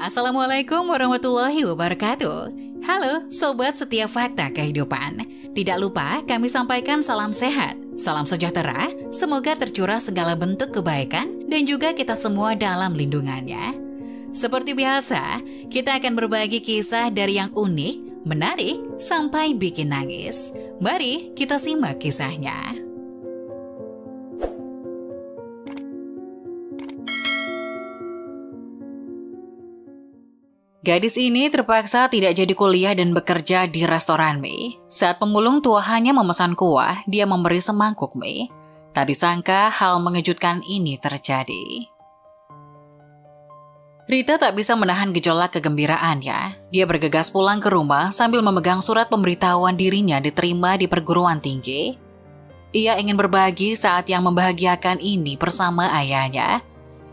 Assalamualaikum warahmatullahi wabarakatuh. Halo Sobat Setia Fakta Kehidupan. Tidak lupa kami sampaikan salam sehat, salam sejahtera, semoga tercurah segala bentuk kebaikan dan juga kita semua dalam lindungannya. Seperti biasa, kita akan berbagi kisah dari yang unik, menarik, sampai bikin nangis. Mari kita simak kisahnya. Gadis ini terpaksa tidak jadi kuliah dan bekerja di restoran mie. Saat pemulung tuahannya memesan kuah, dia memberi semangkuk mie. Tak disangka hal mengejutkan ini terjadi. Rita tak bisa menahan gejolak kegembiraannya. Dia bergegas pulang ke rumah sambil memegang surat pemberitahuan dirinya diterima di perguruan tinggi. Ia ingin berbagi saat yang membahagiakan ini bersama ayahnya.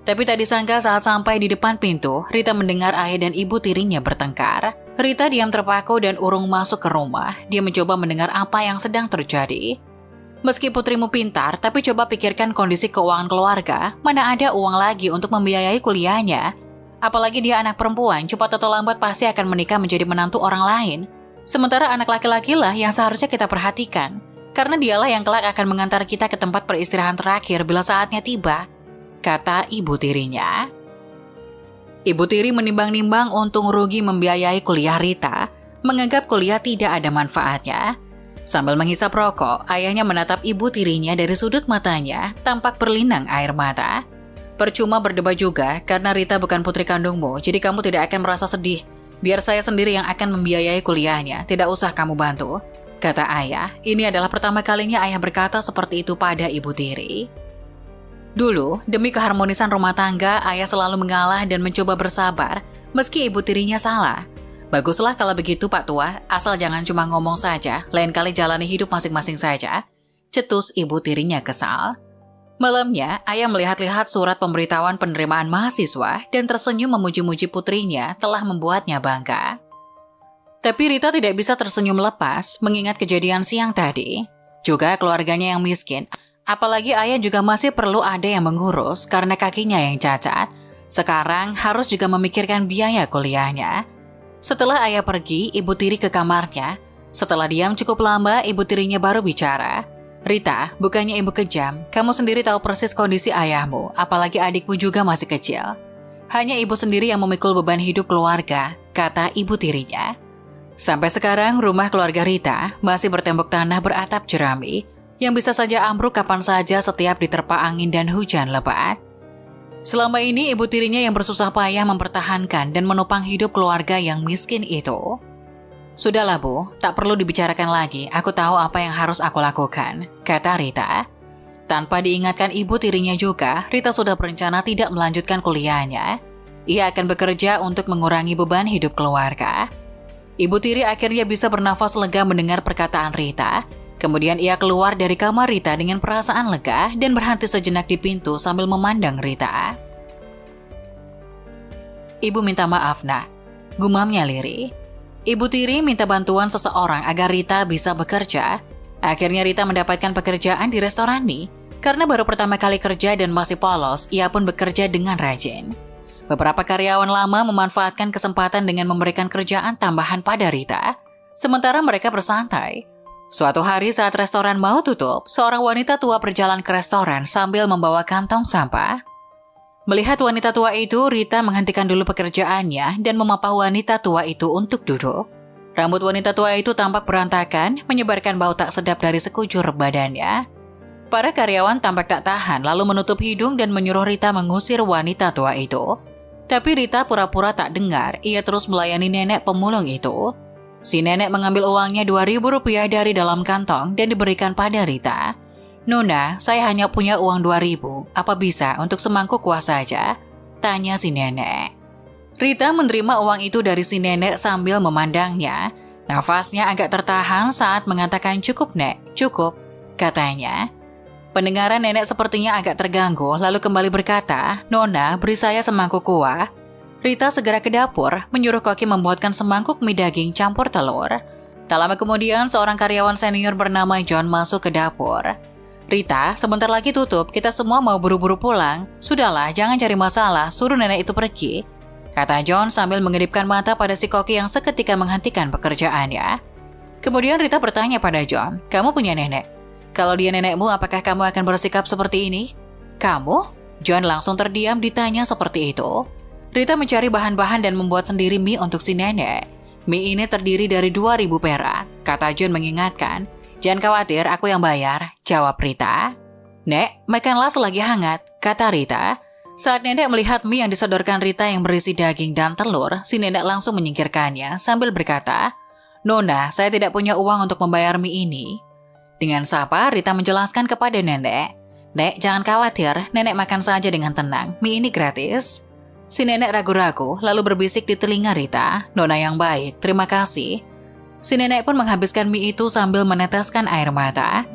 Tapi tak disangka saat sampai di depan pintu, Rita mendengar ayah dan ibu tirinya bertengkar. Rita diam terpaku dan urung masuk ke rumah. Dia mencoba mendengar apa yang sedang terjadi. Meski putrimu pintar, tapi coba pikirkan kondisi keuangan keluarga. Mana ada uang lagi untuk membiayai kuliahnya. Apalagi dia anak perempuan, cepat atau lambat pasti akan menikah menjadi menantu orang lain. Sementara anak laki-laki lah yang seharusnya kita perhatikan. Karena dialah yang kelak akan mengantar kita ke tempat peristirahan terakhir bila saatnya tiba, kata ibu tirinya. Ibu tiri menimbang-nimbang untung rugi membiayai kuliah Rita, menganggap kuliah tidak ada manfaatnya. Sambil menghisap rokok, ayahnya menatap ibu tirinya dari sudut matanya, tampak berlinang air mata. Percuma berdebat juga, karena Rita bukan putri kandungmu, jadi kamu tidak akan merasa sedih. Biar saya sendiri yang akan membiayai kuliahnya, tidak usah kamu bantu, kata ayah. Ini adalah pertama kalinya ayah berkata seperti itu pada ibu tiri. Dulu, demi keharmonisan rumah tangga, ayah selalu mengalah dan mencoba bersabar, meski ibu tirinya salah. Baguslah kalau begitu Pak Tua, asal jangan cuma ngomong saja, lain kali jalani hidup masing-masing saja, cetus ibu tirinya kesal. Malamnya, ayah melihat-lihat surat pemberitahuan penerimaan mahasiswa dan tersenyum memuji-muji putrinya telah membuatnya bangga. Tapi Rita tidak bisa tersenyum lepas mengingat kejadian siang tadi. Juga keluarganya yang miskin. Apalagi ayah juga masih perlu ada yang mengurus karena kakinya yang cacat. Sekarang harus juga memikirkan biaya kuliahnya. Setelah ayah pergi, ibu tiri ke kamarnya. Setelah diam cukup lama, ibu tirinya baru bicara. Rita, bukannya ibu kejam, kamu sendiri tahu persis kondisi ayahmu, apalagi adikmu juga masih kecil. Hanya ibu sendiri yang memikul beban hidup keluarga, kata ibu tirinya. Sampai sekarang, rumah keluarga Rita masih bertembok tanah beratap jerami, yang bisa saja ambruk kapan saja setiap diterpa angin dan hujan lebat. Selama ini ibu tirinya yang bersusah payah mempertahankan dan menopang hidup keluarga yang miskin itu. Sudahlah Bu, tak perlu dibicarakan lagi, aku tahu apa yang harus aku lakukan, kata Rita. Tanpa diingatkan ibu tirinya juga, Rita sudah berencana tidak melanjutkan kuliahnya. Ia akan bekerja untuk mengurangi beban hidup keluarga. Ibu tiri akhirnya bisa bernafas lega mendengar perkataan Rita. Kemudian ia keluar dari kamar Rita dengan perasaan lega dan berhenti sejenak di pintu sambil memandang Rita. Ibu minta maaf nak, gumamnya lirih. Ibu tiri minta bantuan seseorang agar Rita bisa bekerja. Akhirnya Rita mendapatkan pekerjaan di restoran mie. Karena baru pertama kali kerja dan masih polos, ia pun bekerja dengan rajin. Beberapa karyawan lama memanfaatkan kesempatan dengan memberikan kerjaan tambahan pada Rita. Sementara mereka bersantai. Suatu hari saat restoran mau tutup, seorang wanita tua berjalan ke restoran sambil membawa kantong sampah. Melihat wanita tua itu, Rita menghentikan dulu pekerjaannya dan memapah wanita tua itu untuk duduk. Rambut wanita tua itu tampak berantakan, menyebarkan bau tak sedap dari sekujur badannya. Para karyawan tampak tak tahan lalu menutup hidung dan menyuruh Rita mengusir wanita tua itu. Tapi Rita pura-pura tak dengar, ia terus melayani nenek pemulung itu. Si nenek mengambil uangnya Rp2.000 dari dalam kantong dan diberikan pada Rita. Nona, saya hanya punya uang 2.000, apa bisa untuk semangkuk kuah saja? Tanya si nenek. Rita menerima uang itu dari si nenek sambil memandangnya. Nafasnya agak tertahan saat mengatakan cukup nek, cukup, katanya. Pendengaran nenek sepertinya agak terganggu lalu kembali berkata, Nona, beri saya semangkuk kuah. Rita segera ke dapur, menyuruh koki membuatkan semangkuk mie daging campur telur. Tak lama kemudian, seorang karyawan senior bernama John masuk ke dapur. Rita, sebentar lagi tutup, kita semua mau buru-buru pulang. Sudahlah, jangan cari masalah, suruh nenek itu pergi, kata John sambil mengedipkan mata pada si koki yang seketika menghentikan pekerjaannya. Kemudian Rita bertanya pada John, kamu punya nenek? Kalau dia nenekmu, apakah kamu akan bersikap seperti ini? Kamu? John langsung terdiam ditanya seperti itu. Rita mencari bahan-bahan dan membuat sendiri mie untuk si nenek. Mie ini terdiri dari 2.000 perak, kata John mengingatkan. Jangan khawatir, aku yang bayar, jawab Rita. Nek, makanlah selagi hangat, kata Rita. Saat nenek melihat mie yang disodorkan Rita yang berisi daging dan telur, si nenek langsung menyingkirkannya sambil berkata, Nona, saya tidak punya uang untuk membayar mie ini. Dengan sabar, Rita menjelaskan kepada nenek. Nek, jangan khawatir, nenek makan saja dengan tenang, mie ini gratis. Si nenek ragu-ragu, lalu berbisik di telinga Rita, Nona yang baik, terima kasih. Si nenek pun menghabiskan mie itu sambil meneteskan air mata.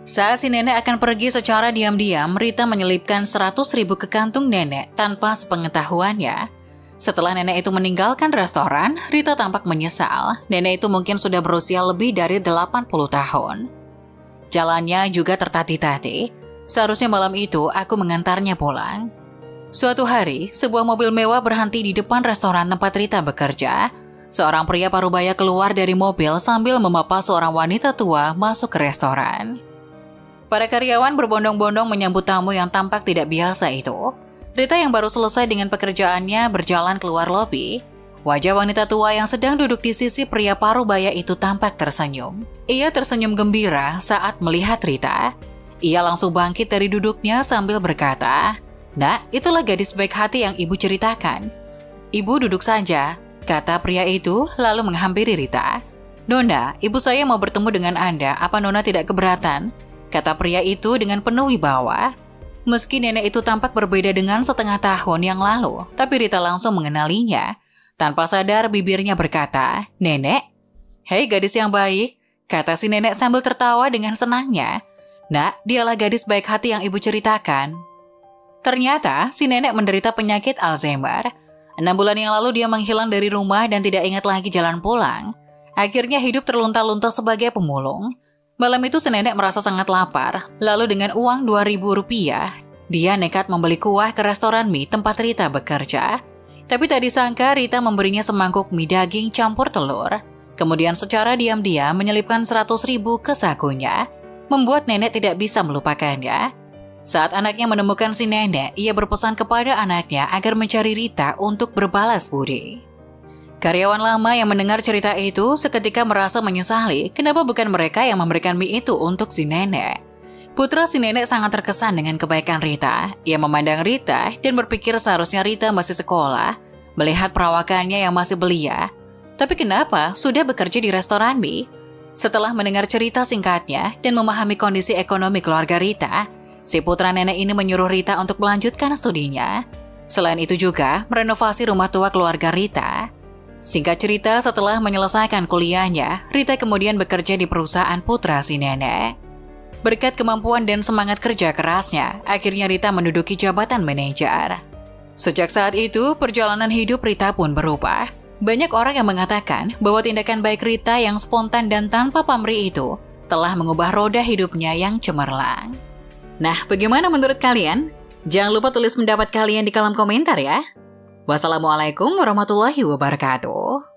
Saat si nenek akan pergi secara diam-diam, Rita menyelipkan 100.000 ke kantung nenek tanpa sepengetahuannya. Setelah nenek itu meninggalkan restoran, Rita tampak menyesal. Nenek itu mungkin sudah berusia lebih dari 80 tahun. Jalannya juga tertati-tati. Seharusnya malam itu aku mengantarnya pulang. Suatu hari, sebuah mobil mewah berhenti di depan restoran tempat Rita bekerja. Seorang pria parubaya keluar dari mobil sambil memapa seorang wanita tua masuk ke restoran. Para karyawan berbondong-bondong menyambut tamu yang tampak tidak biasa itu. Rita yang baru selesai dengan pekerjaannya berjalan keluar lobi. Wajah wanita tua yang sedang duduk di sisi pria parubaya itu tampak tersenyum. Ia tersenyum gembira saat melihat Rita. Ia langsung bangkit dari duduknya sambil berkata, Nak, itulah gadis baik hati yang ibu ceritakan. Ibu duduk saja, kata pria itu lalu menghampiri Rita. Nona, ibu saya mau bertemu dengan Anda, apa Nona tidak keberatan? Kata pria itu dengan penuh wibawa. Meski nenek itu tampak berbeda dengan setengah tahun yang lalu, tapi Rita langsung mengenalinya. Tanpa sadar bibirnya berkata, Nenek? Hei gadis yang baik, kata si nenek sambil tertawa dengan senangnya. Nak, dialah gadis baik hati yang ibu ceritakan. Ternyata, si nenek menderita penyakit Alzheimer. 6 bulan yang lalu dia menghilang dari rumah dan tidak ingat lagi jalan pulang. Akhirnya hidup terlunta-lunta sebagai pemulung. Malam itu si nenek merasa sangat lapar. Lalu dengan uang 2.000 rupiah, dia nekat membeli kuah ke restoran mie tempat Rita bekerja. Tapi tak disangka Rita memberinya semangkuk mie daging campur telur. Kemudian secara diam-diam menyelipkan 100.000 ke sakunya. Membuat nenek tidak bisa melupakannya. Saat anaknya menemukan si nenek, ia berpesan kepada anaknya agar mencari Rita untuk berbalas budi. Karyawan lama yang mendengar cerita itu seketika merasa menyesali kenapa bukan mereka yang memberikan mie itu untuk si nenek. Putra si nenek sangat terkesan dengan kebaikan Rita. Ia memandang Rita dan berpikir seharusnya Rita masih sekolah, melihat perawakannya yang masih belia. Tapi kenapa sudah bekerja di restoran mie? Setelah mendengar cerita singkatnya dan memahami kondisi ekonomi keluarga Rita, si putra nenek ini menyuruh Rita untuk melanjutkan studinya. Selain itu juga merenovasi rumah tua keluarga Rita. Singkat cerita, setelah menyelesaikan kuliahnya, Rita kemudian bekerja di perusahaan putra si nenek. Berkat kemampuan dan semangat kerja kerasnya, akhirnya Rita menduduki jabatan manajer. Sejak saat itu, perjalanan hidup Rita pun berubah. Banyak orang yang mengatakan bahwa tindakan baik Rita yang spontan dan tanpa pamrih itu telah mengubah roda hidupnya yang cemerlang. Nah, bagaimana menurut kalian? Jangan lupa tulis pendapat kalian di kolom komentar ya. Wassalamualaikum warahmatullahi wabarakatuh.